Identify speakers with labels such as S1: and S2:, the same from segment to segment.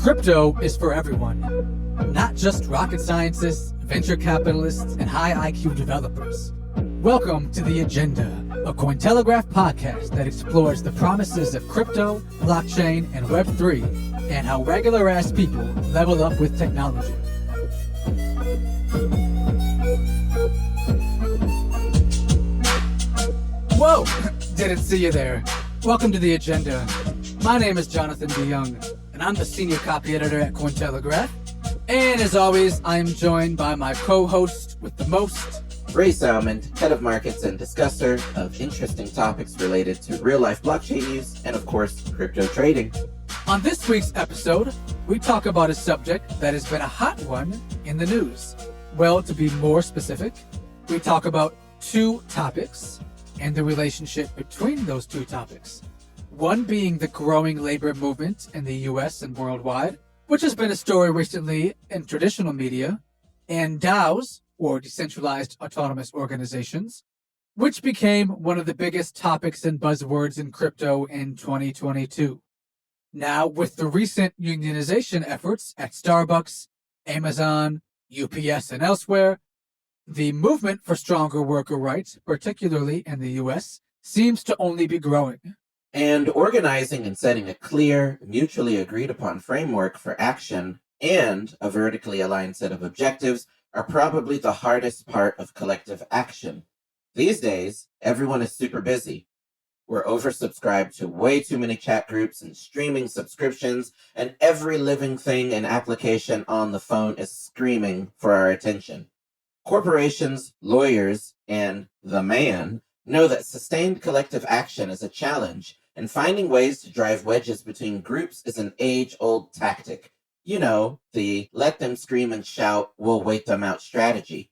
S1: Crypto is for everyone, not just rocket scientists, venture capitalists, and high IQ developers. Welcome to The Agenda, a Cointelegraph podcast that explores the promises of crypto, blockchain, and Web3, and how regular-ass people level up with technology. Whoa! Didn't see you there. Welcome to The Agenda. My name is Jonathan DeYoung, and I'm the senior copy editor at Cointelegraph. And as always, I am joined by my co-host with the most,
S2: Ray Salmond, head of markets and discusser of interesting topics related to real-life blockchain use and, of course, crypto trading.
S1: On this week's episode, we talk about a subject that has been a hot one in the news. Well, to be more specific, we talk about two topics and the relationship between those two topics. One being the growing labor movement in the US and worldwide, which has been a story recently in traditional media, and DAOs, or decentralized autonomous organizations, which became one of the biggest topics and buzzwords in crypto in 2022. Now, with the recent unionization efforts at Starbucks, Amazon, UPS, and elsewhere, the movement for stronger worker rights, particularly in the US, seems to only be growing.
S2: And organizing and setting a clear, mutually agreed upon framework for action and a vertically aligned set of objectives are probably the hardest part of collective action. These days, everyone is super busy. We're oversubscribed to way too many chat groups and streaming subscriptions, and every living thing and application on the phone is screaming for our attention. Corporations, lawyers, and the man know that sustained collective action is a challenge, and finding ways to drive wedges between groups is an age-old tactic. You know, the let them scream and shout, we'll wait them out strategy.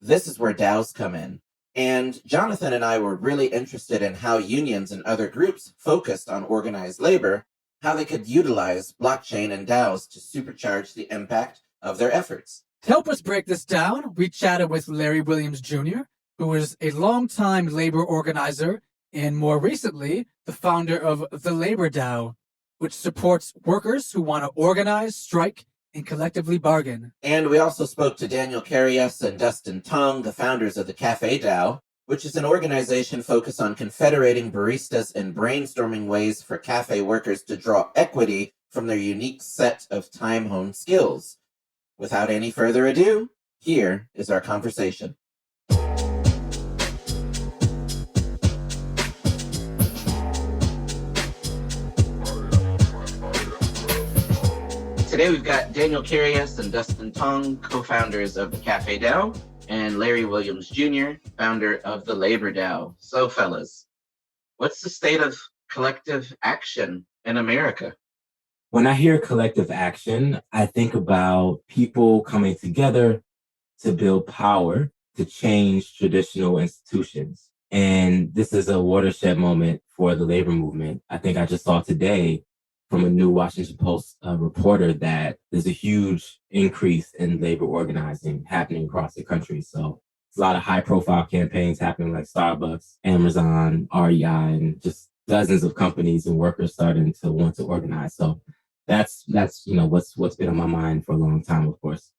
S2: This is where DAOs come in. And Jonathan and I were really interested in how unions and other groups focused on organized labor, how they could utilize blockchain and DAOs to supercharge the impact of their efforts.
S1: To help us break this down, we chatted with Larry Williams Jr., who is a longtime labor organizer and more recently, the founder of the Labor DAO, which supports workers who want to organize, strike, and collectively bargain.
S2: And we also spoke to Daniel Carias and Dustin Tong, the founders of the Cafe DAO, which is an organization focused on confederating baristas and brainstorming ways for cafe workers to draw equity from their unique set of time-honed skills. Without any further ado, here is our conversation. Today we've got Daniel Carias and Dustin Tong, co-founders of the Cafe DAO, and Larry Williams Jr., founder of the Labor DAO. So fellas, what's the state of collective action in America?
S3: When I hear collective action, I think about people coming together to build power, to change traditional institutions. And this is a watershed moment for the labor movement. I think I just saw today from a new Washington Post reporter that there's a huge increase in labor organizing happening across the country. So there's a lot of high profile campaigns happening like Starbucks, Amazon, REI, and just dozens of companies and workers starting to want to organize. So that's what's been on my mind for a long time, of course.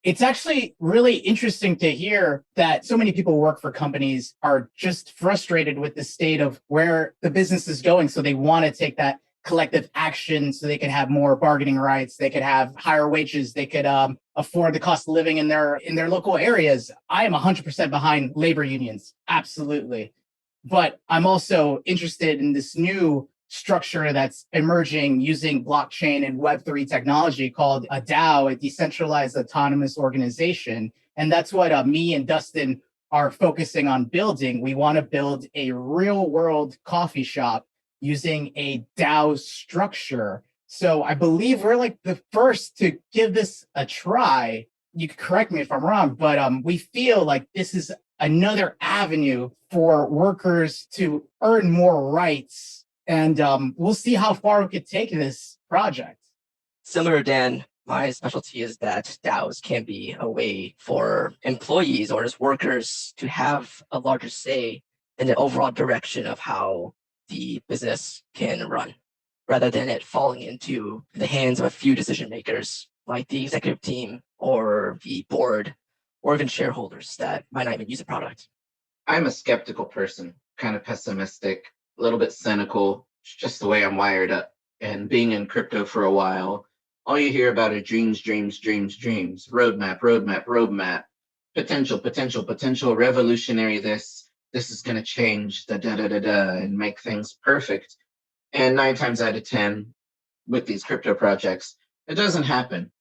S4: It's actually really interesting to hear that so many people who work for companies are just frustrated with the state of where the business is going. So they want to take that collective action so they can have more bargaining rights. They could have higher wages. They could afford the cost of living in their local areas. I am 100% behind labor unions. Absolutely. But I'm also interested in this new structure that's emerging using blockchain and Web3 technology called a DAO, a decentralized autonomous organization. And that's what me and Dustin are focusing on building. We want to build a real world coffee shop using a DAO structure. So I believe we're like the first to give this a try. You can correct me if I'm wrong, but we feel like this is another avenue for workers to earn more rights. And we'll see how far we could take this project.
S5: Similar to Dan, my specialty is that DAOs can be a way for employees or as workers to have a larger say in the overall direction of how the business can run. rather than it falling into the hands of a few decision makers like the executive team or the board or even shareholders that might not even use the product.
S2: I'm a skeptical person, kind of pessimistic, a little bit cynical. It's just the way I'm wired up. And being in crypto for a while, all you hear about are dreams, dreams, dreams, dreams, roadmap, roadmap, roadmap, potential, potential, potential, revolutionary this is going to change, da da da da da, and make things perfect. And 9 times out of 10, with these crypto projects, it doesn't happen.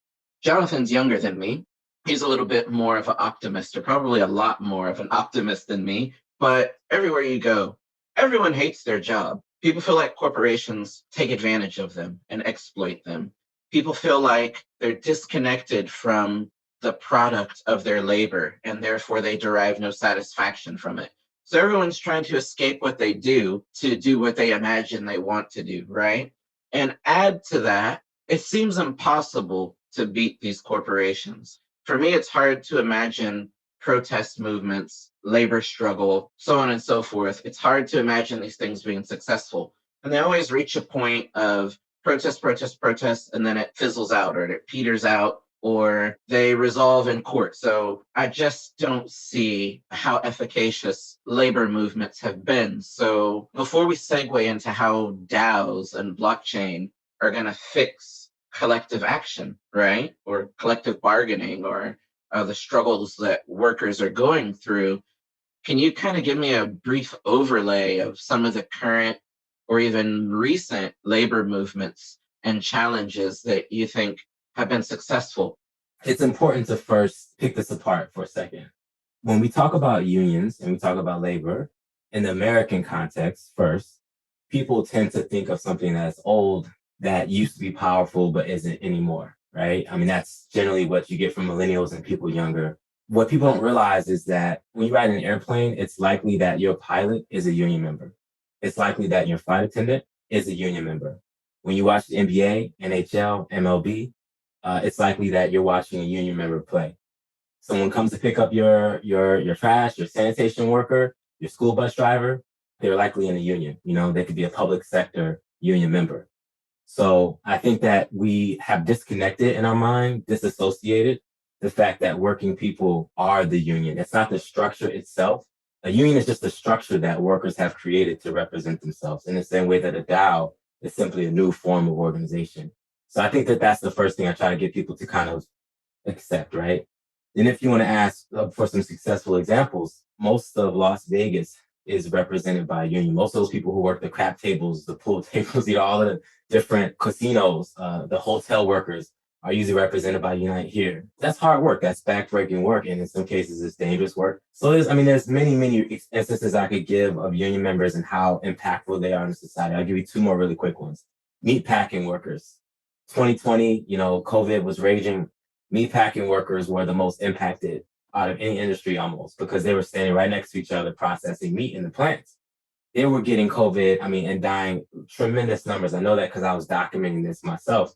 S2: Jonathan's younger than me. He's a little bit more of an optimist, or probably a lot more of an optimist than me. But everywhere you go, everyone hates their job. People feel like corporations take advantage of them and exploit them. People feel like they're disconnected from the product of their labor, and therefore they derive no satisfaction from it. So everyone's trying to escape what they do to do what they imagine they want to do, right? And add to that, it seems impossible to beat these corporations. For me, it's hard to imagine protest movements, labor struggle, so on and so forth. It's hard to imagine these things being successful. And they always reach a point of protest, protest, protest, and then it fizzles out or it peters out or they resolve in court. So I just don't see how efficacious labor movements have been. So before we segue into how DAOs and blockchain are going to fix collective action, right? Or collective bargaining or the struggles that workers are going through, can you kind of give me a brief overlay of some of the current or even recent labor movements and challenges that you think have been successful?
S3: It's important to first pick this apart for a second. When we talk about unions and we talk about labor in the American context first, people tend to think of something that's old, that used to be powerful but isn't anymore, right? I mean, that's generally what you get from millennials and people younger. What people don't realize is that when you ride in an airplane, it's likely that your pilot is a union member. It's likely that your flight attendant is a union member. When you watch the NBA, NHL, MLB, it's likely that you're watching a union member play. Someone comes to pick up your trash, your sanitation worker, your school bus driver, they're likely in a union. You know, they could be a public sector union member. So I think that we have disconnected in our mind, disassociated the fact that working people are the union. It's not the structure itself. A union is just a structure that workers have created to represent themselves in the same way that a DAO is simply a new form of organization. So I think that that's the first thing I try to get people to kind of accept, right? And if you want to ask for some successful examples, most of Las Vegas is represented by a union. Most of those people who work the crap tables, the pool tables, all of the different casinos, the hotel workers are usually represented by Unite Here. That's hard work. That's backbreaking work. And in some cases, it's dangerous work. So there's many instances I could give of union members and how impactful they are in society. I'll give you two more really quick ones. Meatpacking workers. 2020, COVID was raging. Meatpacking workers were the most impacted out of any industry almost because they were standing right next to each other processing meat in the plants. They were getting COVID, and dying tremendous numbers. I know that because I was documenting this myself.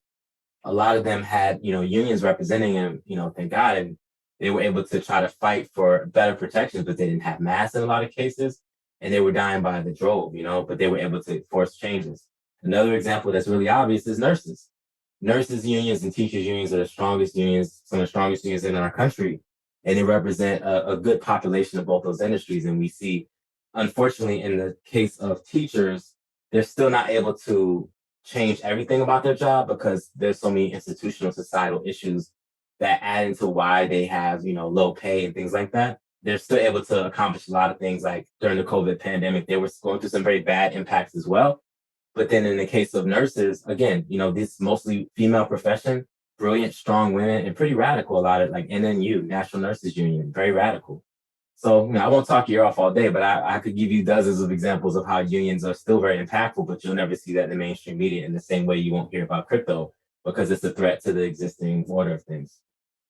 S3: A lot of them had, unions representing them, thank God, and they were able to try to fight for better protections, but they didn't have masks in a lot of cases, and they were dying by the drove, but they were able to force changes. Another example that's really obvious is nurses. Nurses unions and teachers unions are the strongest unions, some of the strongest unions in our country, and they represent a good population of both those industries. And we see, unfortunately, in the case of teachers, they're still not able to change everything about their job because there's so many institutional societal issues that add into why they have, low pay and things like that. They're still able to accomplish a lot of things. Like during the COVID pandemic, they were going through some very bad impacts as well. But then in the case of nurses, again, this mostly female profession, brilliant, strong women, and pretty radical. A lot of like NNU, National Nurses Union, very radical. So I won't talk your ear off all day, but I could give you dozens of examples of how unions are still very impactful, but you'll never see that in the mainstream media in the same way you won't hear about crypto because it's a threat to the existing order of things.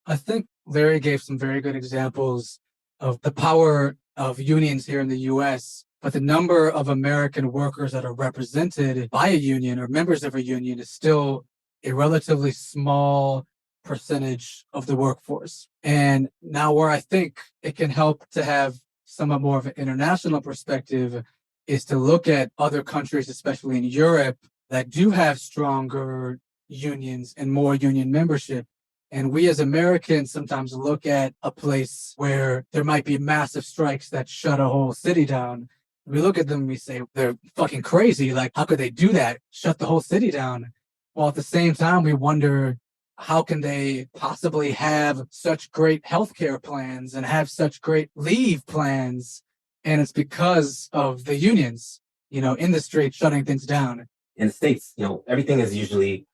S1: I think Larry gave some very good examples of the power of unions here in the US, but the number of American workers that are represented by a union or members of a union is still a relatively small percentage of the workforce. And now where I think it can help to have somewhat more of an international perspective is to look at other countries, especially in Europe, that do have stronger unions and more union membership. And we as Americans sometimes look at a place where there might be massive strikes that shut a whole city down. We look at them and we say, they're fucking crazy. Like, how could they do that? Shut the whole city down. While at the same time, we wonder, how can they possibly have such great healthcare plans and have such great leave plans? And it's because of the unions, in the street shutting things down.
S3: In the States, everything is usually,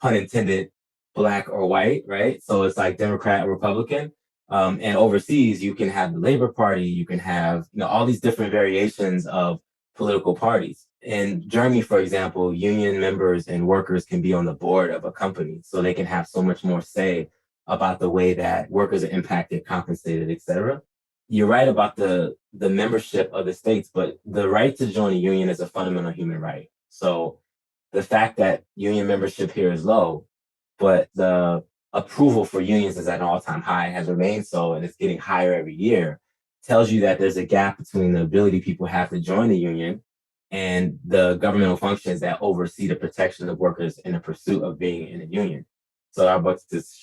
S3: pun intended, black or white, right? So it's like Democrat or Republican. And overseas, you can have the Labor Party, you can have, all these different variations of political parties. In Germany, for example, union members and workers can be on the board of a company, so they can have so much more say about the way that workers are impacted, compensated, etc. You're right about the membership of the states, but the right to join a union is a fundamental human right. So the fact that union membership here is low, but the approval for unions is at an all-time high, has remained so, and it's getting higher every year, tells you that there's a gap between the ability people have to join the union and the governmental functions that oversee the protection of workers in the pursuit of being in a union. So Starbucks is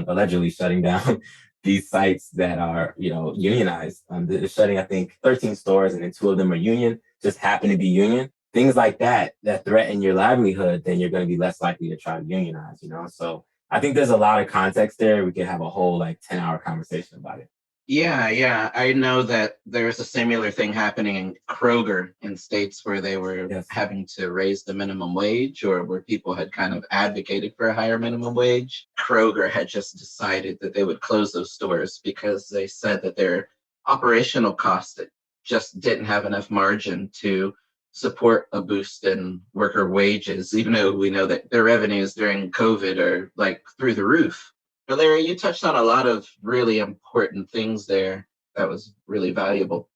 S3: allegedly shutting down these sites that are, unionized. They're shutting, I think, 13 stores, and then 2 of them are union, just happen to be union. Things like that threaten your livelihood, then you're going to be less likely to try to unionize, So I think there's a lot of context there. We could have a whole 10-hour conversation about it.
S2: Yeah. I know that there's a similar thing happening in Kroger in states where they were having to raise the minimum wage, or where people had kind of advocated for a higher minimum wage. Kroger had just decided that they would close those stores because they said that their operational costs just didn't have enough margin to support a boost in worker wages, even though we know that their revenues during COVID are through the roof. But Larry, you touched on a lot of really important things there that was really valuable.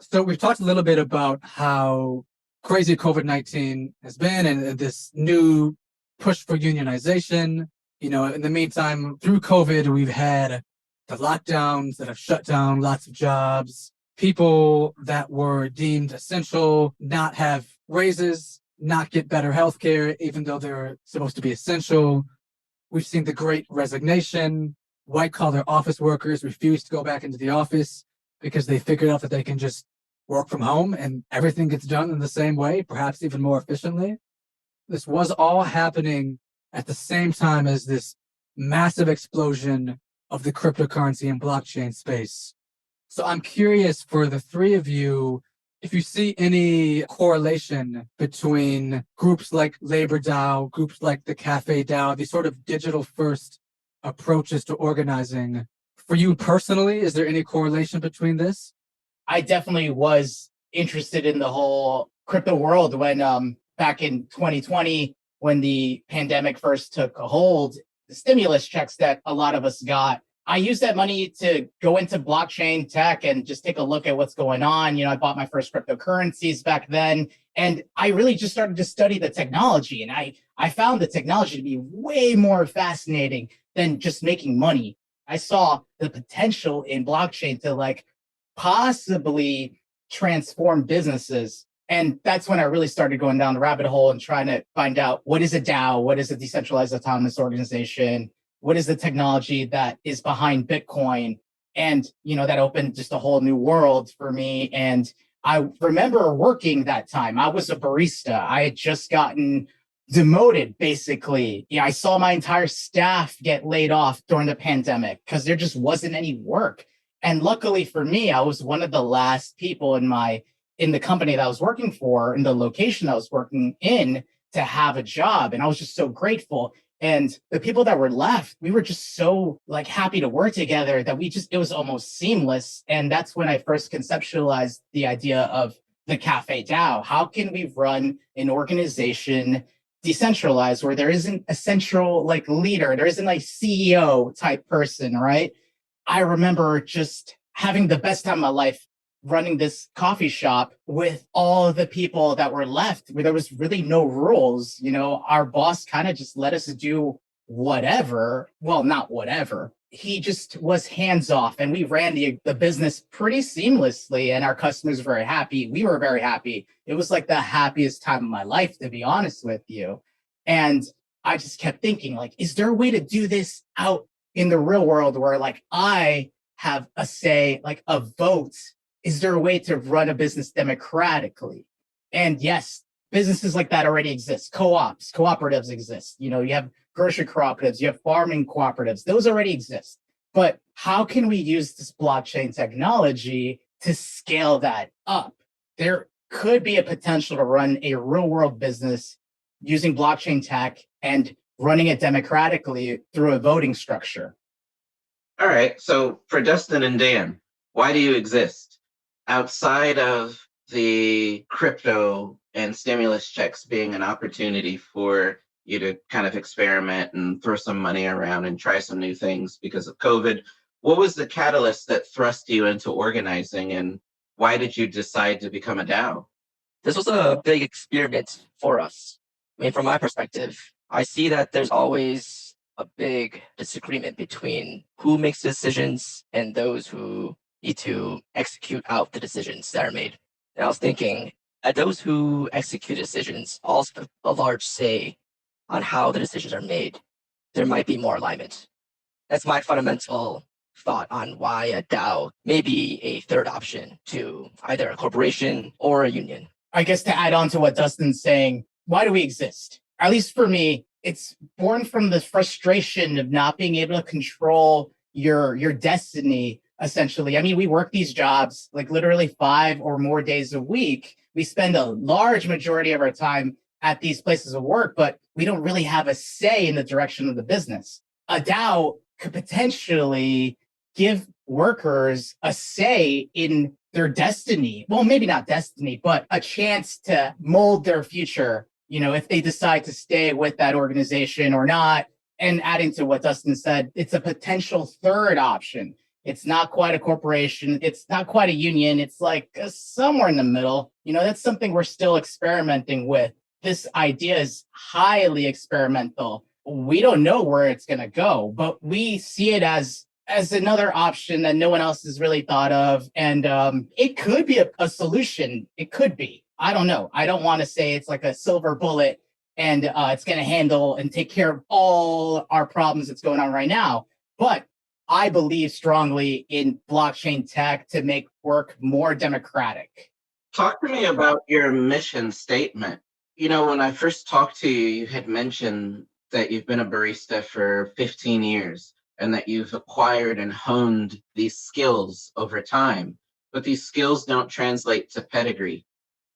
S1: So we've talked a little bit about how crazy COVID-19 has been and this new push for unionization. In the meantime, through COVID, we've had the lockdowns that have shut down lots of jobs, people that were deemed essential not have raises, not get better healthcare, even though they're supposed to be essential. We've seen the great resignation. White-collar office workers refuse to go back into the office because they figured out that they can just work from home and everything gets done in the same way, perhaps even more efficiently. This was all happening at the same time as this massive explosion of the cryptocurrency and blockchain space. So I'm curious for the three of you, if you see any correlation between groups like Labor DAO, groups like the Cafe DAO, these sort of digital first approaches to organizing. For you personally, is there any correlation between this?
S4: I definitely was interested in the whole crypto world when back in 2020, when the pandemic first took a hold, the stimulus checks that a lot of us got, I used that money to go into blockchain tech and just take a look at what's going on. I bought my first cryptocurrencies back then, and I really just started to study the technology. And I found the technology to be way more fascinating than just making money. I saw the potential in blockchain to possibly transform businesses. And that's when I really started going down the rabbit hole and trying to find out, what is a DAO? What is a decentralized autonomous organization? What is the technology that is behind Bitcoin? And, that opened just a whole new world for me. And I remember working that time. I was a barista. I had just gotten demoted, basically. I saw my entire staff get laid off during the pandemic because there just wasn't any work. And luckily for me, I was one of the last people in the company that I was working for, in the location I was working in, to have a job. And I was just so grateful. And the people that were left, we were just so happy to work together that it was almost seamless. And that's when I first conceptualized the idea of the Cafe DAO. How can we run an organization decentralized where there isn't a central leader, there isn't a CEO type person, right? I remember just having the best time of my life running this coffee shop with all of the people that were left, where there was really no rules. Our boss kind of just let us do whatever. Well, not whatever. he just was hands off, and we ran the business pretty seamlessly, and our customers were very happy. We were very happy. It was like the happiest time of my life, to be honest with you. And I just kept thinking, like, is there a way to do this out in the real world where like I have a say, like a vote? Is there a way to run a business democratically? And yes, businesses like that already exist. Co-ops, cooperatives exist. You have grocery cooperatives, you have farming cooperatives. Those already exist. But how can we use this blockchain technology to scale that up? There could be a potential to run a real world business using blockchain tech and running it democratically through a voting structure.
S2: All right. So for Dustin and Dan, why do you exist? Outside of the crypto and stimulus checks being an opportunity for you to kind of experiment and throw some money around and try some new things because of COVID, what was the catalyst that thrust you into organizing, and why did you decide to become a DAO?
S5: This was a big experiment for us. I mean, from my perspective, I see that there's always a big disagreement between who makes decisions and those who need to execute out the decisions that are made. And I was thinking that those who execute decisions also have a large say on how the decisions are made. There might be more alignment. That's my fundamental thought on why a DAO may be a third option to either a corporation or a union.
S4: I guess to add on to what Dustin's saying, why do we exist? At least for me, it's born from the frustration of not being able to control your destiny, essentially. I mean, we work these jobs like literally 5 or more days a week. We spend a large majority of our time at these places of work, but we don't really have a say in the direction of the business. A DAO could potentially give workers a say in their destiny. Well, maybe not destiny, but a chance to mold their future, if they decide to stay with that organization or not. And adding to what Dustin said, it's a potential third option. It's not quite a corporation. It's not quite a union. It's like somewhere in the middle. That's something we're still experimenting with. This idea is highly experimental. We don't know where it's going to go, but we see it as another option that no one else has really thought of. And it could be a solution. It could be. I don't know. I don't want to say it's like a silver bullet and it's going to handle and take care of all our problems that's going on right now. But I believe strongly in blockchain tech to make work more democratic.
S2: Talk to me about your mission statement. When I first talked to you, you had mentioned that you've been a barista for 15 years and that you've acquired and honed these skills over time. But these skills don't translate to pedigree.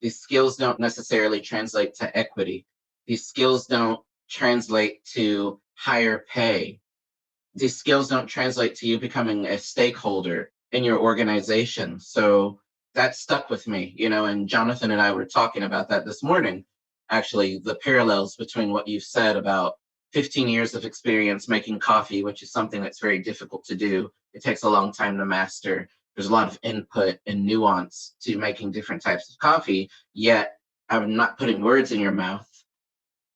S2: These skills don't necessarily translate to equity. These skills don't translate to higher pay. These skills don't translate to you becoming a stakeholder in your organization. So that stuck with me, and Jonathan and I were talking about that this morning. Actually, the parallels between what you've said about 15 years of experience making coffee, which is something that's very difficult to do. It takes a long time to master. There's a lot of input and nuance to making different types of coffee, yet I'm not putting words in your mouth.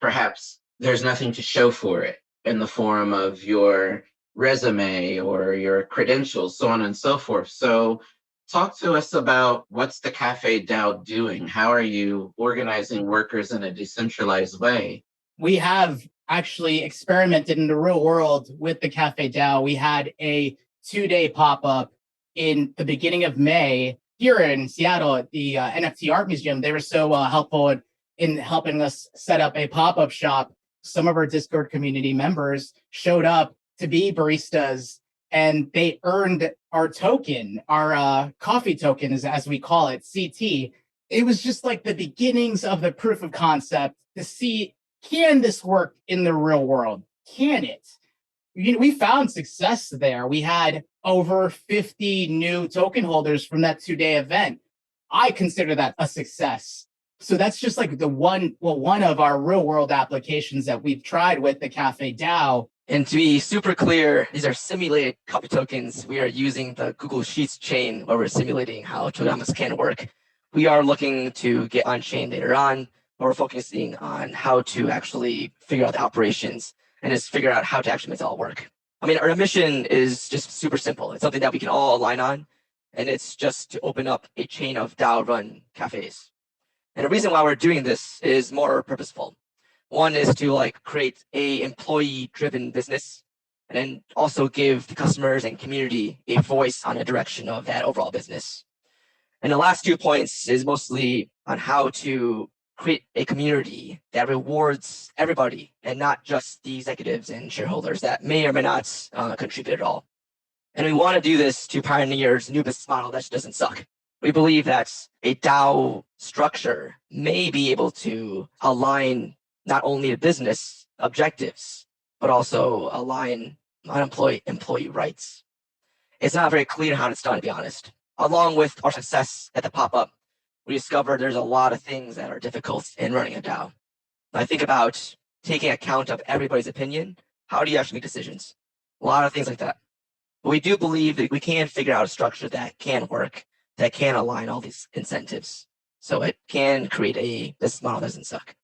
S2: Perhaps there's nothing to show for it in the form of your resume or your credentials, so on and so forth. So talk to us about what's the Cafe DAO doing? How are you organizing workers in a decentralized way?
S4: We have actually experimented in the real world with the Cafe DAO. We had a 2-day pop-up in the beginning of May here in Seattle at the NFT Art Museum. They were so helpful in helping us set up a pop-up shop. Some of our Discord community members showed up to be baristas, and they earned our token, our coffee token, as we call it, CT. It was just like the beginnings of the proof of concept to see, can this work in the real world? Can it? We found success there. We had over 50 new token holders from that 2-day event. I consider that a success. So that's just like one of our real world applications that we've tried with the Cafe DAO.
S5: And to be super clear, these are simulated coffee tokens. We are using the Google Sheets chain where we're simulating how tokenomics can work. We are looking to get on chain later on, but we're focusing on how to actually figure out the operations and just figure out how to actually make it all work. I mean, our mission is just super simple. It's something that we can all align on, and it's just to open up a chain of DAO-run cafes. And the reason why we're doing this is more purposeful. One is to like create a employee-driven business, and then also give the customers and community a voice on the direction of that overall business. And the last 2 points is mostly on how to create a community that rewards everybody and not just the executives and shareholders that may or may not contribute at all. And we want to do this to pioneer a new business model that just doesn't suck. We believe that a DAO structure may be able to align not only the business objectives, but also align on employee rights. It's not very clear how it's done, to be honest. Along with our success at the pop-up, we discovered there's a lot of things that are difficult in running a DAO. I think about taking account of everybody's opinion. How do you actually make decisions? A lot of things like that. But we do believe that we can figure out a structure that can work, that can align all these incentives. So it can create a business model that doesn't suck.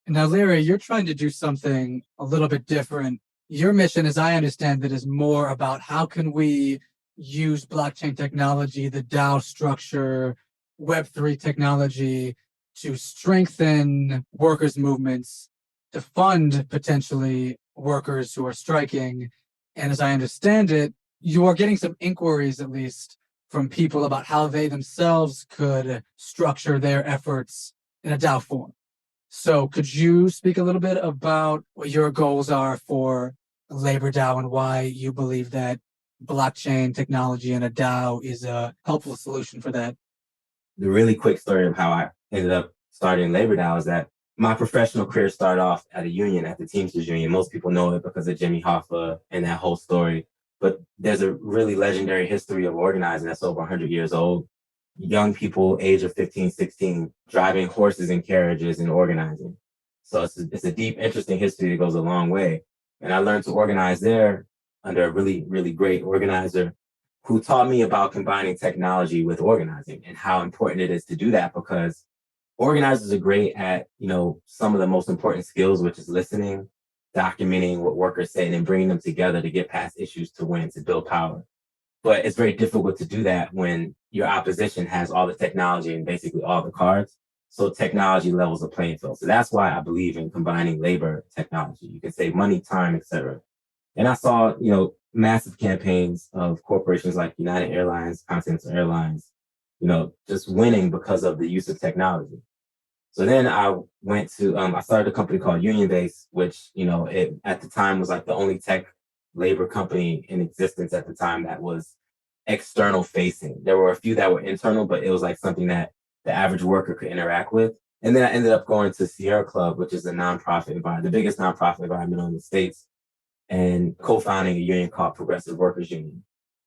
S1: Now, Larry, you're trying to do something a little bit different. Your mission, as I understand it, is more about how can we use blockchain technology, the DAO structure, Web3 technology to strengthen workers' movements, to fund potentially workers who are striking. And as I understand it, you are getting some inquiries, at least, from people about how they themselves could structure their efforts in a DAO form. So could you speak a little bit about what your goals are for Labor DAO and why you believe that blockchain technology and a DAO is a helpful solution for that?
S3: The really quick story of how I ended up starting Labor DAO is that my professional career started off at a union, at the Teamsters Union. Most people know it because of Jimmy Hoffa and that whole story. But there's a really legendary history of organizing that's over 100 years old. Young people, age of 15, 16, driving horses and carriages and organizing. So it's a deep, interesting history that goes a long way. And I learned to organize there under a really, really great organizer who taught me about combining technology with organizing and how important it is to do that, because organizers are great at, some of the most important skills, which is listening, documenting what workers say, and then bringing them together to get past issues to win, to build power. But it's very difficult to do that when your opposition has all the technology and basically all the cards. So technology levels the playing field. So that's why I believe in combining labor technology. You can save money, time, etc. And I saw, massive campaigns of corporations like United Airlines, Continental Airlines, just winning because of the use of technology. So then I went to, I started a company called Union Base, which, it at the time was like the only tech labor company in existence at the time that was external facing. There were a few that were internal, but it was like something that the average worker could interact with. And then I ended up going to Sierra Club, which is a nonprofit environment, the biggest nonprofit environment in the States, and co-founding a union called Progressive Workers Union.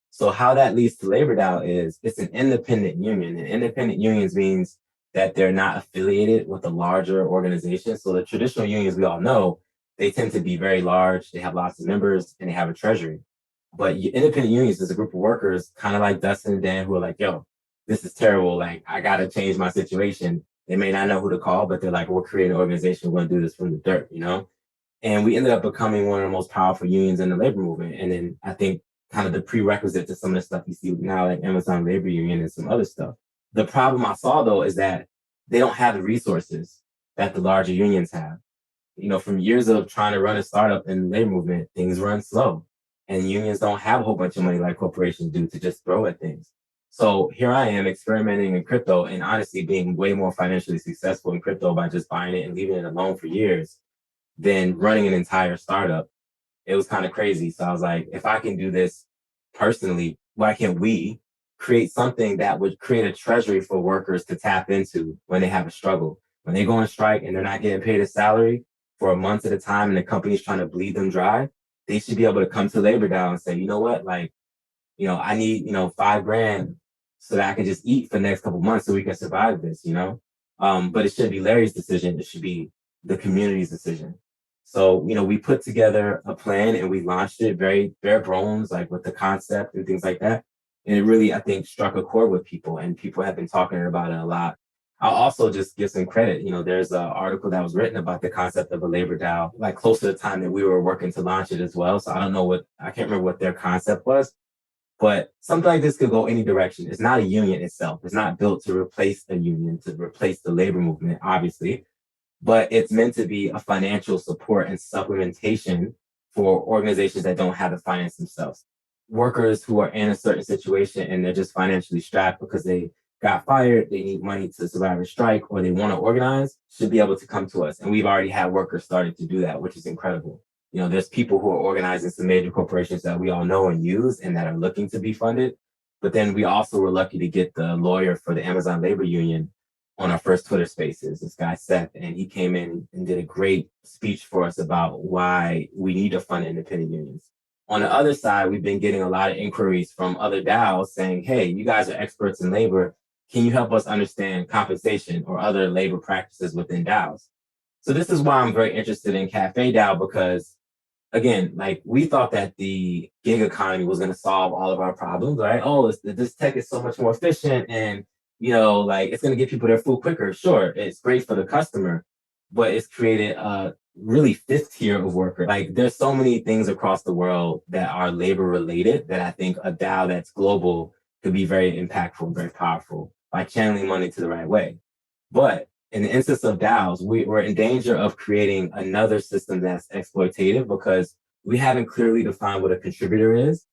S3: So how that leads to Labor DAO is it's an independent union. And independent unions means that they're not affiliated with a larger organization. So the traditional unions we all know, they tend to be very large, they have lots of members, and they have a treasury. But independent unions is a group of workers, kind of like Dustin and Dan, who are like, yo, this is terrible. Like, I got to change my situation. They may not know who to call, but they're like, we're creating an organization. We're going to do this from the dirt, And we ended up becoming one of the most powerful unions in the labor movement. And then I think kind of the prerequisite to some of the stuff you see now, like Amazon Labor Union and some other stuff. The problem I saw, though, is that they don't have the resources that the larger unions have. From years of trying to run a startup in the labor movement, things run slow. And unions don't have a whole bunch of money like corporations do to just throw at things. So here I am experimenting in crypto and honestly being way more financially successful in crypto by just buying it and leaving it alone for years than running an entire startup. It was kind of crazy. So I was like, if I can do this personally, why can't we create something that would create a treasury for workers to tap into when they have a struggle? When they go on strike and they're not getting paid a salary for a month at a time and the company's trying to bleed them dry, they should be able to come to Labor DAO and say, you know what, like, I need, $5,000 so that I can just eat for the next couple of months so we can survive this, But it shouldn't be Larry's decision. It should be the community's decision. So, we put together a plan and we launched it very bare bones, like with the concept and things like that. And it really, I think, struck a chord with people, and people have been talking about it a lot. I'll also just give some credit. There's an article that was written about the concept of a labor DAO, like close to the time that we were working to launch it as well. So I can't remember what their concept was, but something like this could go any direction. It's not a union itself. It's not built to replace a union, to replace the labor movement, obviously, but it's meant to be a financial support and supplementation for organizations that don't have the finance themselves. Workers who are in a certain situation and they're just financially strapped because they got fired, they need money to survive a strike, or they want to organize, should be able to come to us. And we've already had workers starting to do that, which is incredible. There's people who are organizing some major corporations that we all know and use and that are looking to be funded. But then we also were lucky to get the lawyer for the Amazon Labor Union on our first Twitter Spaces, this guy Seth, and he came in and did a great speech for us about why we need to fund independent unions. On the other side, we've been getting a lot of inquiries from other DAOs saying, hey, you guys are experts in labor. Can you help us understand compensation or other labor practices within DAOs? So this is why I'm very interested in Cafe DAO, because again, like we thought that the gig economy was going to solve all of our problems, right? Oh, this tech is so much more efficient and, like it's going to get people their food quicker. Sure, it's great for the customer, but it's created a really fifth tier of worker. Like there's so many things across the world that are labor related that I think a DAO that's global could be very impactful, very powerful by channeling money to the right way. But in the instance of DAOs, we're in danger of creating another system that's exploitative because we haven't clearly defined what a contributor is.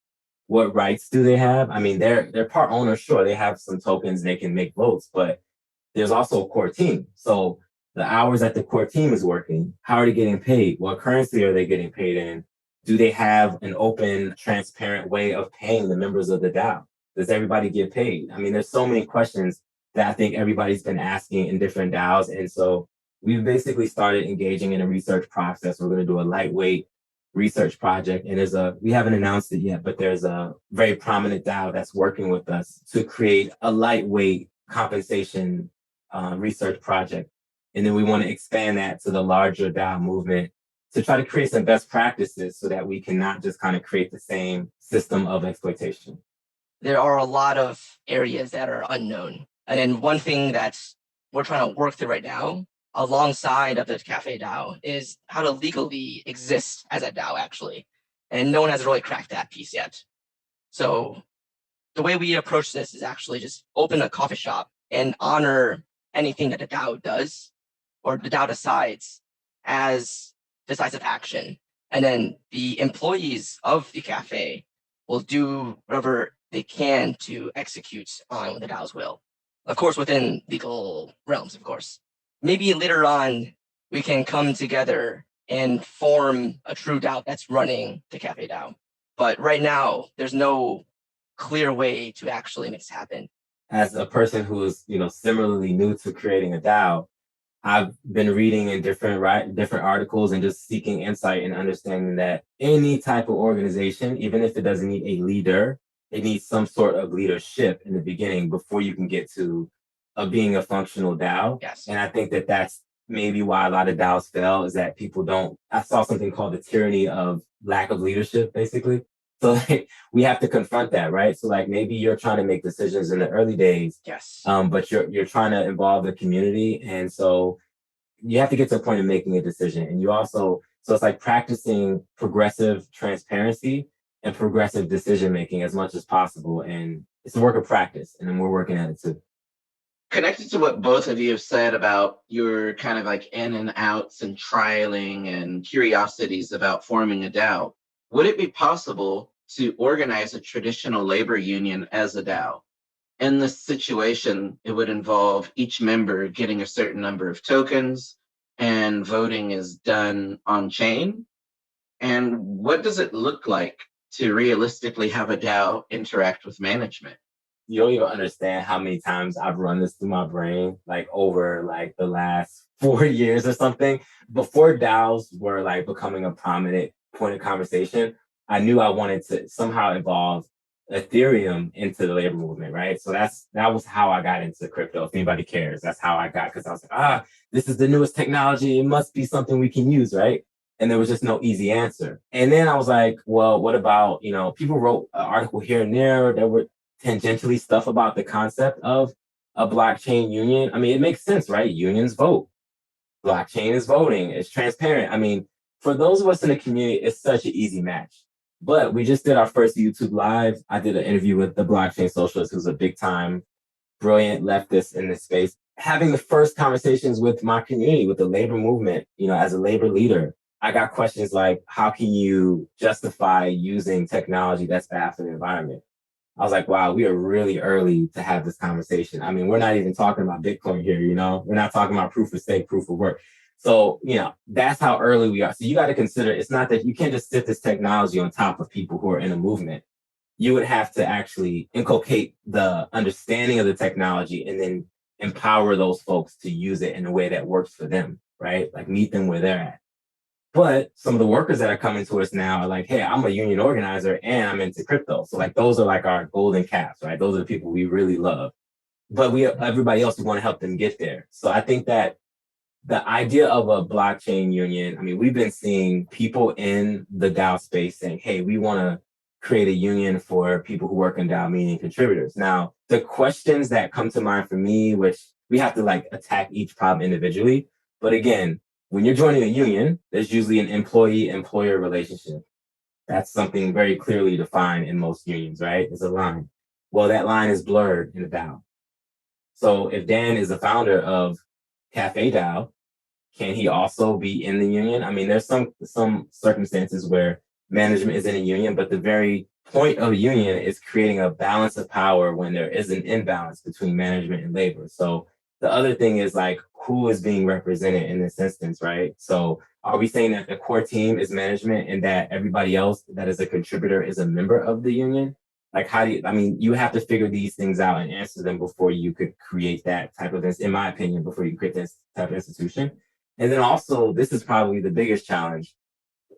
S3: What rights do they have? I mean, they're part owners, sure, they have some tokens, they can make votes, but there's also a core team. So the hours that the core team is working, how are they getting paid? What currency are they getting paid in? Do they have an open, transparent way of paying the members of the DAO? Does everybody get paid? I mean, there's so many questions that I think everybody's been asking in different DAOs. And so we've basically started engaging in a research process. We're going to do a lightweight research project. And we haven't announced it yet, but there's a very prominent DAO that's working with us to create a lightweight compensation research project. And then we want to expand that to the larger DAO movement to try to create some best practices so that we can not just kind of create the same system of exploitation.
S5: There are a lot of areas that are unknown. And then one thing that we're trying to work through right now, alongside of the Cafe DAO, is how to legally exist as a DAO, actually. And no one has really cracked that piece yet. So the way we approach this is actually just open a coffee shop and honor anything that the DAO does or the DAO decides as decisive action. And then the employees of the cafe will do whatever they can to execute on the DAO's will. Of course, within legal realms, of course. Maybe later on, we can come together and form a true DAO that's running the Cafe DAO. But right now, there's no clear way to actually make this happen.
S3: As a person who is, similarly new to creating a DAO, I've been reading in different articles and just seeking insight and understanding that any type of organization, even if it doesn't need a leader, it needs some sort of leadership in the beginning before you can get to being a functional DAO.
S5: Yes.
S3: And I think that that's maybe why a lot of DAOs fail, is that people don't. I saw something called the tyranny of lack of leadership, basically. So like, we have to confront that, right? So like maybe you're trying to make decisions in the early days,
S5: Yes.
S3: but you're trying to involve the community, and so you have to get to a point of making a decision. And so it's like practicing progressive transparency and progressive decision making as much as possible. And it's a work of practice, and then we're working at it too.
S2: Connected to what both of you have said about your kind of like in and outs and trialing and curiosities about forming a DAO, would it be possible to organize a traditional labor union as a DAO? In this situation, it would involve each member getting a certain number of tokens and voting is done on chain. And what does it look like to realistically have a DAO interact with management?
S3: You don't even understand how many times I've run this through my brain, like over like the last 4 years or something. Before DAOs were like becoming a prominent point of conversation, I knew I wanted to somehow evolve Ethereum into the labor movement, right? So that was how I got into crypto. If anybody cares, that's how I got, because I was like, this is the newest technology. It must be something we can use, right? And there was just no easy answer. And then I was like, well, what about, people wrote an article here and there that were tangentially stuff about the concept of a blockchain union, I mean, it makes sense, right? Unions vote. Blockchain is voting. It's transparent. I mean, for those of us in the community, it's such an easy match. But we just did our first YouTube Live. I did an interview with the blockchain socialist, who's a big time, brilliant leftist in this space. Having the first conversations with my community, with the labor movement, as a labor leader, I got questions like, how can you justify using technology that's bad for the environment? I was like, wow, we are really early to have this conversation. I mean, we're not even talking about Bitcoin here, we're not talking about proof of stake, proof of work. So, that's how early we are. So you got to consider, it's not that you can't just sit this technology on top of people who are in a movement. You would have to actually inculcate the understanding of the technology and then empower those folks to use it in a way that works for them, right? Like meet them where they're at. But some of the workers that are coming to us now are like, hey, I'm a union organizer and I'm into crypto. So like those are like our golden calves, right? Those are the people we really love. But everybody else, we want to help them get there. So I think that the idea of a blockchain union, I mean, we've been seeing people in the DAO space saying, hey, we want to create a union for people who work in DAO, meaning contributors. Now, the questions that come to mind for me, which we have to like attack each problem individually. But again, when you're joining a union, there's usually an employee-employer relationship. That's something very clearly defined in most unions, right? It's a line. Well, that line is blurred in the DAO. So if Dan is the founder of Cafe DAO, can he also be in the union? I mean, there's some circumstances where management is in a union, but the very point of a union is creating a balance of power when there is an imbalance between management and labor. So the other thing is like, who is being represented in this instance, right? So are we saying that the core team is management and that everybody else that is a contributor is a member of the union? Like, you have to figure these things out and answer them before you could create that type of, in my opinion, before you create this type of institution. And then also, this is probably the biggest challenge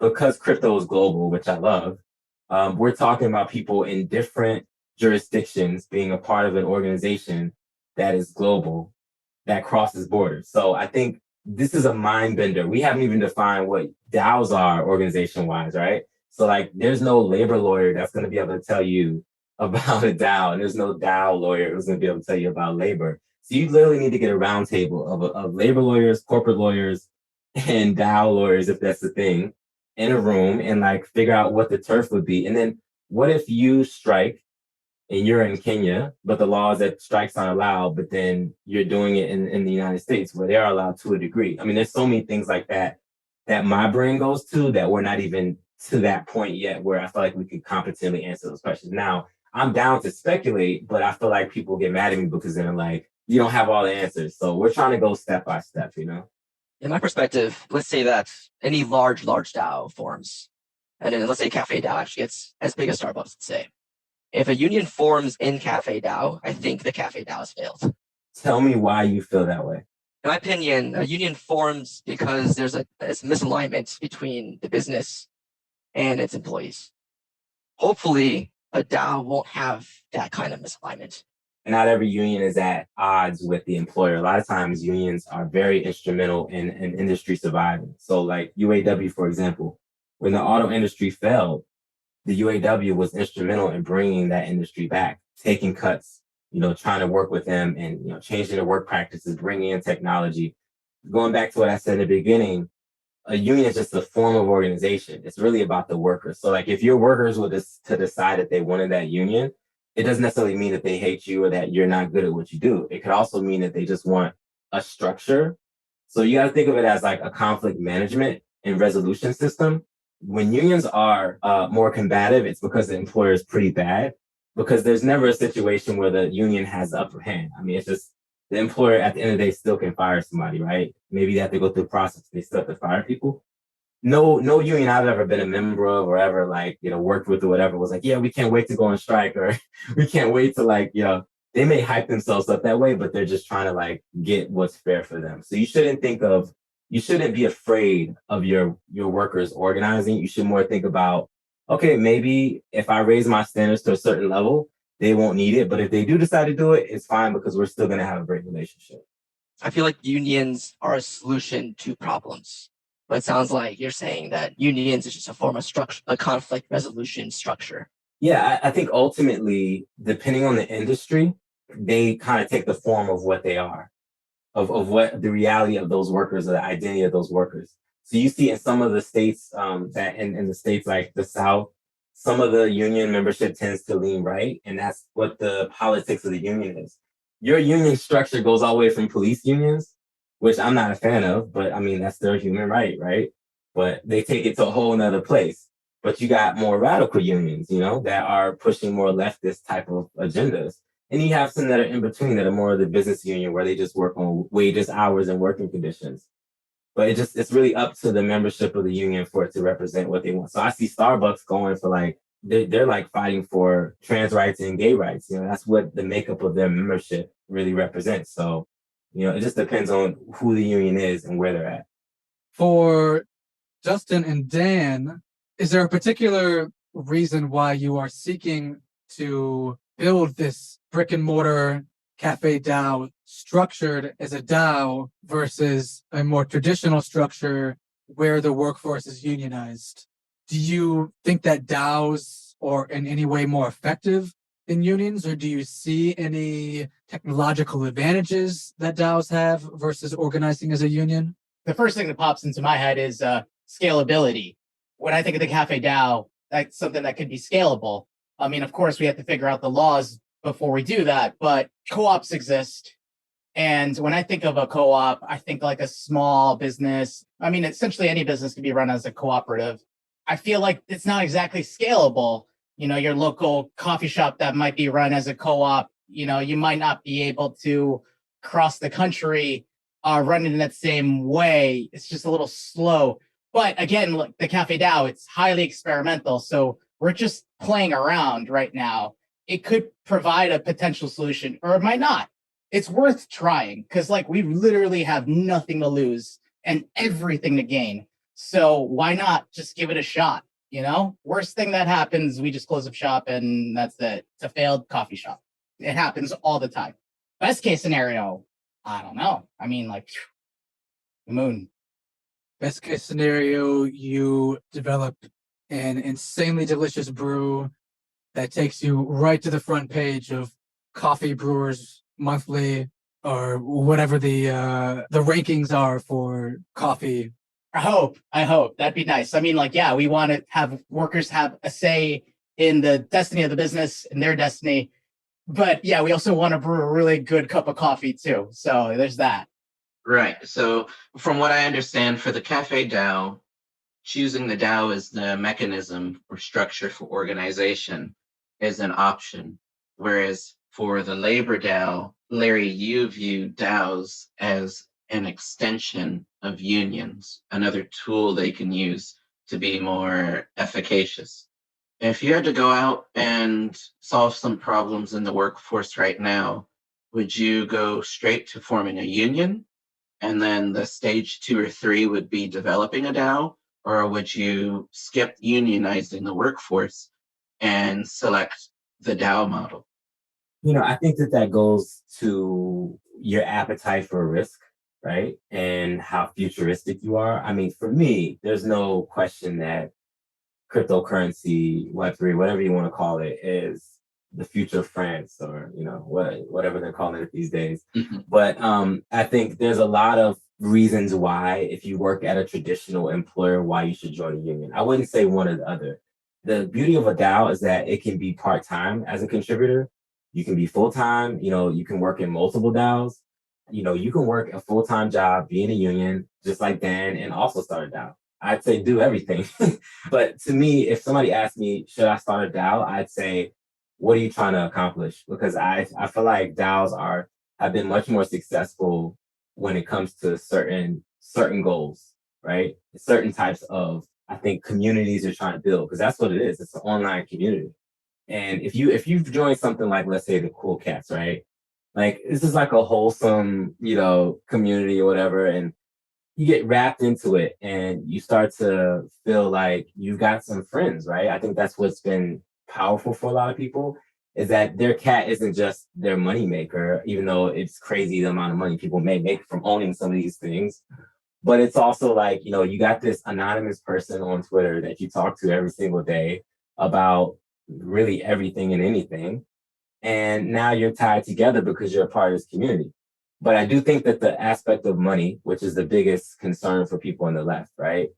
S3: because crypto is global, which I love. We're talking about people in different jurisdictions being a part of an organization that is global, that crosses borders. So I think this is a mind bender. We haven't even defined what DAOs are organization wise, right? So like, there's no labor lawyer that's going to be able to tell you about a DAO, and there's no DAO lawyer who's going to be able to tell you about labor. So you literally need to get a roundtable of labor lawyers, corporate lawyers, and DAO lawyers, if that's the thing, in a room and like figure out what the turf would be. And then what if you strike and you're in Kenya, but the law is that strikes aren't allowed, but then you're doing it in the United States where they are allowed to a degree. I mean, there's so many things like that that my brain goes to that we're not even to that point yet where I feel like we could competently answer those questions. Now, I'm down to speculate, but I feel like people get mad at me because they're like, you don't have all the answers. So we're trying to go step by step,
S5: In my perspective, let's say that any large DAO forms, and then let's say Cafe DAO actually gets as big as Starbucks, let's say. If a union forms in Cafe DAO, I think the Cafe DAO has failed.
S3: Tell me why you feel that way.
S5: In my opinion, a union forms because there's a misalignment between the business and its employees. Hopefully, a DAO won't have that kind of misalignment.
S3: Not every union is at odds with the employer. A lot of times unions are very instrumental in industry surviving. So like UAW, for example, when the auto industry failed, the UAW was instrumental in bringing that industry back, taking cuts, trying to work with them and, changing their work practices, bringing in technology. Going back to what I said in the beginning, a union is just a form of organization. It's really about the workers. So like if your workers were to decide that they wanted that union, it doesn't necessarily mean that they hate you or that you're not good at what you do. It could also mean that they just want a structure. So you got to think of it as like a conflict management and resolution system. When unions are more combative, it's because the employer is pretty bad, because there's never a situation where the union has the upper hand. I mean, it's just the employer at the end of the day still can fire somebody, right? Maybe they have to go through the process. They still have to fire people. No union I've ever been a member of or ever worked with or whatever was like, yeah, we can't wait to go on strike, or we can't wait to they may hype themselves up that way, but they're just trying to get what's fair for them. So you shouldn't be afraid of your workers organizing. You should more think about, okay, maybe if I raise my standards to a certain level, they won't need it. But if they do decide to do it, it's fine because we're still going to have a great relationship.
S5: I feel like unions are a solution to problems. But it sounds like you're saying that unions is just a form of structure, a conflict resolution structure.
S3: Yeah, I think ultimately, depending on the industry, they kind of take the form of what they are, of what the reality of those workers or the identity of those workers. So you see in some of the states that in the states like the South, some of the union membership tends to lean right, and that's what the politics of the union is. Your union structure goes all the way from police unions, which I'm not a fan of, but I mean that's their human right, right? But they take it to a whole nother place. But you got more radical unions, you know, that are pushing more leftist type of agendas. And you have some that are in between that are more of the business union where they just work on wages, hours, and working conditions. But it's really up to the membership of the union for it to represent what they want. So I see Starbucks going for like they're like fighting for trans rights and gay rights. You know, that's what the makeup of their membership really represents. So, you know, it just depends on who the union is and where they're at.
S1: For Justin and Dan, is there a particular reason why you are seeking to build this brick and mortar cafe DAO structured as a DAO versus a more traditional structure where the workforce is unionized? Do you think that DAOs are in any way more effective than unions, or do you see any technological advantages that DAOs have versus organizing as a union?
S4: The first thing that pops into my head is scalability. When I think of the Cafe DAO, that's something that could be scalable. I mean, of course, we have to figure out the laws before we do that, but co-ops exist. And when I think of a co-op, I think like a small business. I mean, essentially any business can be run as a cooperative. I feel like it's not exactly scalable. You know, your local coffee shop that might be run as a co-op, you know, you might not be able to cross the country run in that same way. It's just a little slow. But again, like the Cafe DAO, it's highly experimental. So we're just playing around right now. It could provide a potential solution, or it might not. It's worth trying because, like, we literally have nothing to lose and everything to gain. So why not just give it a shot? You know, worst thing that happens, we just close up shop and that's it. It's a failed coffee shop. It happens all the time. Best case scenario, I don't know. I mean, like, the moon.
S1: Best case scenario, you develop an insanely delicious brew that takes you right to the front page of Coffee Brewers Monthly or whatever the rankings are for coffee.
S4: I hope that'd be nice. I mean, like, yeah, we want to have workers have a say in the destiny of the business and their destiny. But yeah, we also want to brew a really good cup of coffee too. So there's that.
S2: Right. So, from what I understand, for the Cafe DAO, choosing the DAO as the mechanism or structure for organization is an option. Whereas for the Labor DAO, Larry, you view DAOs as an extension of unions, another tool they can use to be more efficacious. If you had to go out and solve some problems in the workforce right now, would you go straight to forming a union? And then the stage 2 or 3 would be developing a DAO, or would you skip unionizing the workforce and select the DAO model?
S3: You know, I think that that goes to your appetite for risk, right? And how futuristic you are. I mean, for me, there's no question that cryptocurrency, Web3, whatever you want to call it, is the future of France, or you know whatever they're calling it these days.
S2: Mhm.
S3: But I think there's a lot of reasons why, if you work at a traditional employer, why you should join a union. I wouldn't say one or the other. The beauty of a DAO is that it can be part time as a contributor. You can be full time. You know, you can work in multiple DAOs. You know, you can work a full time job, be in a union, just like Dan, and also start a DAO. I'd say do everything. But to me, if somebody asked me, should I start a DAO? I'd say, what are you trying to accomplish? Because I feel like DAOs have been much more successful when it comes to certain goals, right? Certain types of, I think, communities you're trying to build, because that's what it is. It's an online community. And if you've joined something like, let's say, the Cool Cats, right? Like this is like a wholesome, you know, community or whatever, and you get wrapped into it and you start to feel like you've got some friends, right? I think that's what's been powerful for a lot of people, is that their cat isn't just their money maker, even though it's crazy the amount of money people may make from owning some of these things. But it's also like, you know, you got this anonymous person on Twitter that you talk to every single day about really everything and anything. And now you're tied together because you're a part of this community. But I do think that the aspect of money, which is the biggest concern for people on the left, right?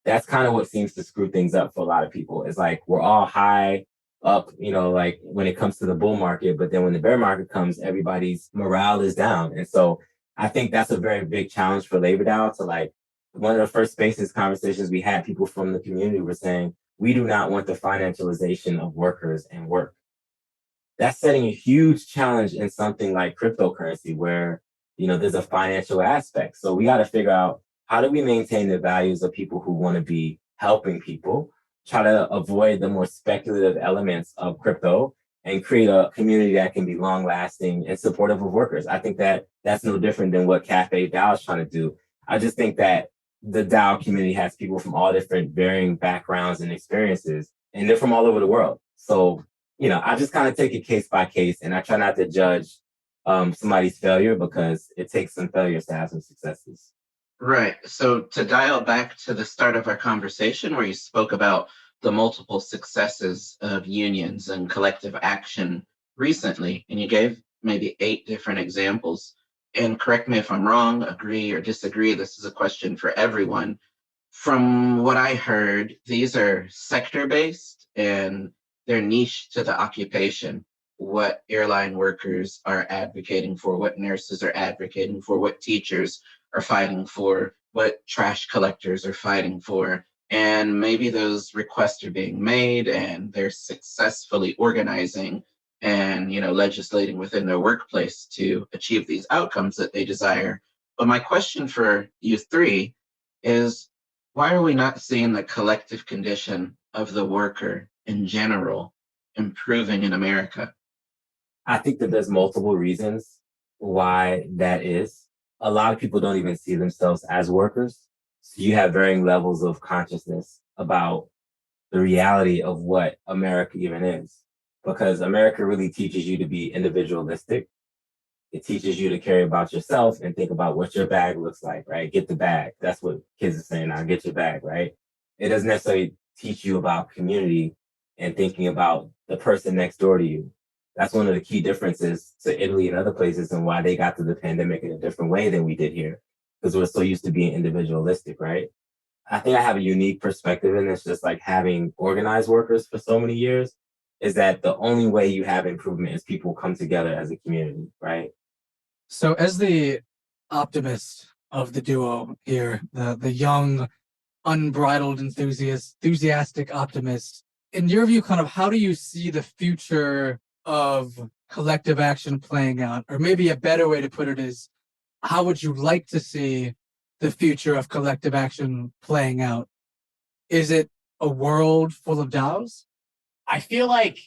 S3: That's kind of what seems to screw things up for a lot of people. It's like we're all high up, like when it comes to the bull market, but then when the bear market comes, everybody's morale is down. And so I think that's a very big challenge for Labor DAO to like one of the first spaces conversations we had, people from the community were saying, we do not want the financialization of workers and work. That's setting a huge challenge in something like cryptocurrency where, there's a financial aspect. So we got to figure out how do we maintain the values of people who want to be helping people, try to avoid the more speculative elements of crypto and create a community that can be long lasting and supportive of workers. I think that that's no different than what Cafe DAO is trying to do. I just think that the DAO community has people from all different varying backgrounds and experiences, and they're from all over the world. So I just kind of take it case by case, and I try not to judge somebody's failure because it takes some failures to have some successes.
S2: Right. So to dial back to the start of our conversation where you spoke about the multiple successes of unions and collective action recently, and you gave maybe 8 different examples. And correct me if I'm wrong, agree or disagree. This is a question for everyone. From what I heard, these are sector-based and they're niche to the occupation. What airline workers are advocating for, what nurses are advocating for, what teachers are fighting for, what trash collectors are fighting for. And maybe those requests are being made and they're successfully organizing and legislating within their workplace to achieve these outcomes that they desire. But my question for you three is, why are we not seeing the collective condition of the worker in general improving in America?
S3: I think that there's multiple reasons why that is. A lot of people don't even see themselves as workers. So you have varying levels of consciousness about the reality of what America even is. Because America really teaches you to be individualistic. It teaches you to care about yourself and think about what your bag looks like, right? Get the bag. That's what kids are saying now, get your bag, right? It doesn't necessarily teach you about community and thinking about the person next door to you. That's one of the key differences to Italy and other places and why they got through the pandemic in a different way than we did here, because we're so used to being individualistic, right? I think I have a unique perspective in this, just like having organized workers for so many years, is that the only way you have improvement is people come together as a community, right?
S1: So, as the optimist of the duo here, the young, unbridled enthusiastic optimist, in your view, kind of how do you see the future of collective action playing out? Or maybe a better way to put it is, how would you like to see the future of collective action playing out? Is it a world full of DAOs?
S4: I feel like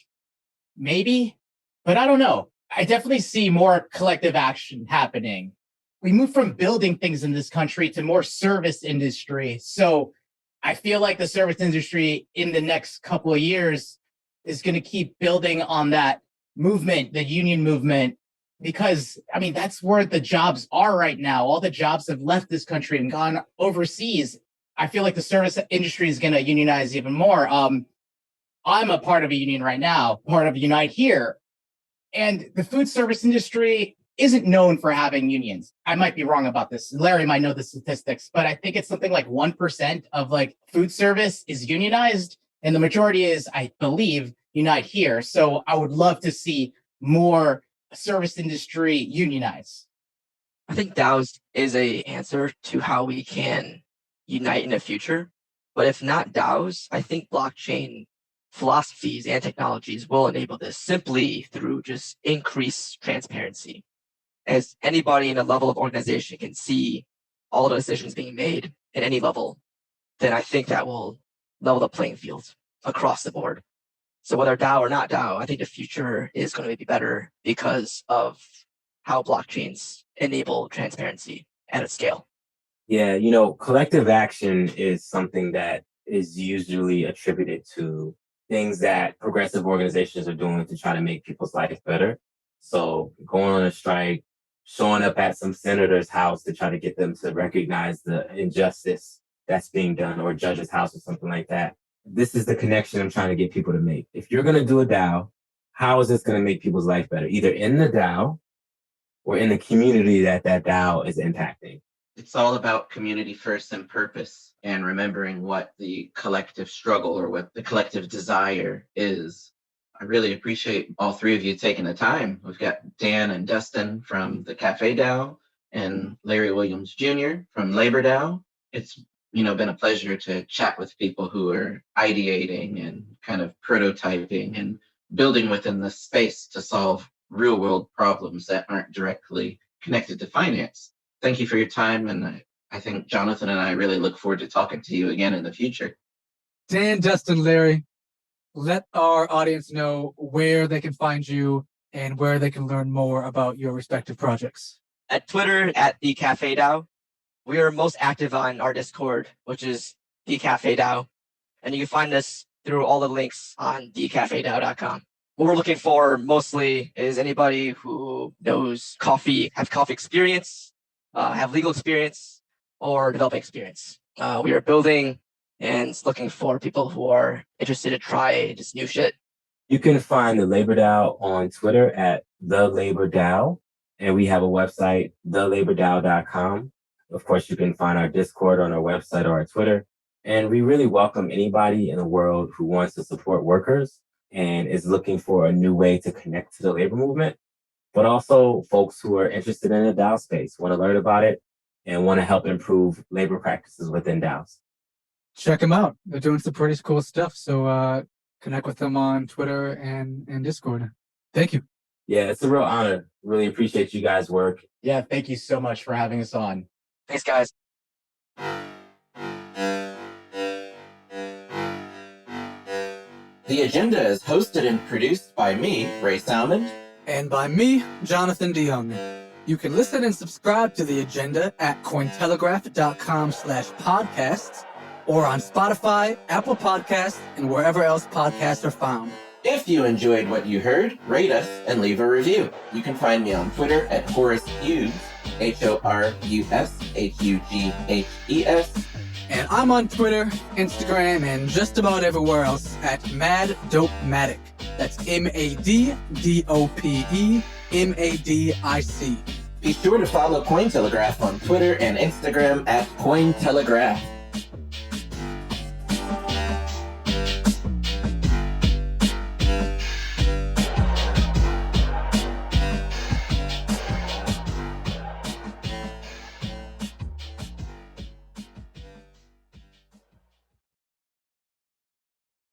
S4: maybe, but I don't know. I definitely see more collective action happening. We moved from building things in this country to more service industry. So I feel like the service industry in the next couple of years is going to keep building on that movement, the union movement, because I mean, that's where the jobs are right now. All the jobs have left this country and gone overseas. I feel like the service industry is going to unionize even more. I'm a part of a union right now, part of Unite Here. And the food service industry isn't known for having unions. I might be wrong about this. Larry might know the statistics, but I think it's something like 1% of like food service is unionized. And the majority is, I believe, Unite Here. So I would love to see more service industry unionize.
S5: I think DAOs is a answer to how we can unite in the future. But if not DAOs, I think blockchain philosophies and technologies will enable this simply through just increased transparency. As anybody in a level of organization can see all the decisions being made at any level, then I think that will level the playing field across the board. So whether DAO or not DAO, I think the future is going to be better because of how blockchains enable transparency at a scale.
S3: Yeah, collective action is something that is usually attributed to things that progressive organizations are doing to try to make people's life better. So going on a strike, showing up at some senator's house to try to get them to recognize the injustice that's being done, or a judge's house or something like that. This is the connection I'm trying to get people to make. If you're going to do a DAO, how is this going to make people's life better, either in the DAO or in the community that DAO is impacting?
S2: It's all about community first and purpose, and remembering what the collective struggle or what the collective desire is. I really appreciate all three of you taking the time. We've got Dan and Dustin from the Cafe DAO and Larry Williams Jr. from Labor DAO. It's been a pleasure to chat with people who are ideating and kind of prototyping and building within the space to solve real world problems that aren't directly connected to finance. Thank you for your time, and I think Jonathan and I really look forward to talking to you again in the future.
S1: Dan, Dustin, Larry, let our audience know where they can find you and where they can learn more about your respective projects.
S5: At Twitter, at the Cafe DAO. We are most active on our Discord, which is the Cafe DAO. And you can find us through all the links on thecafedao.com. What we're looking for mostly is anybody who knows coffee, have coffee experience, have legal experience, or developing experience. We are building and looking for people who are interested to try this new shit.
S3: You can find the Labor DAO on Twitter at The Labor DAO, and we have a website, thelabordao.com. Of course, you can find our Discord on our website or our Twitter. And we really welcome anybody in the world who wants to support workers and is looking for a new way to connect to the labor movement, but also folks who are interested in the DAO space, want to learn about it, and want to help improve labor practices within DAOs.
S1: Check them out. They're doing some pretty cool stuff. So connect with them on Twitter and Discord. Thank you.
S3: Yeah, it's a real honor. Really appreciate you guys' work.
S4: Yeah, thank you so much for having us on.
S5: Thanks, guys.
S2: The agenda is hosted and produced by me, Ray Salmon.
S1: And by me, Jonathan DeYoung. You can listen and subscribe to the agenda at cointelegraph.com/podcasts or on Spotify, Apple Podcasts, and wherever else podcasts are found.
S2: If you enjoyed what you heard, rate us and leave a review. You can find me on Twitter at Horace Hughes, HORUSHUGHES.
S1: And I'm on Twitter, Instagram, and just about everywhere else at MadDopeMadic. That's MADDOPEMADIC.
S2: Be sure to follow Cointelegraph on Twitter and Instagram at Cointelegraph.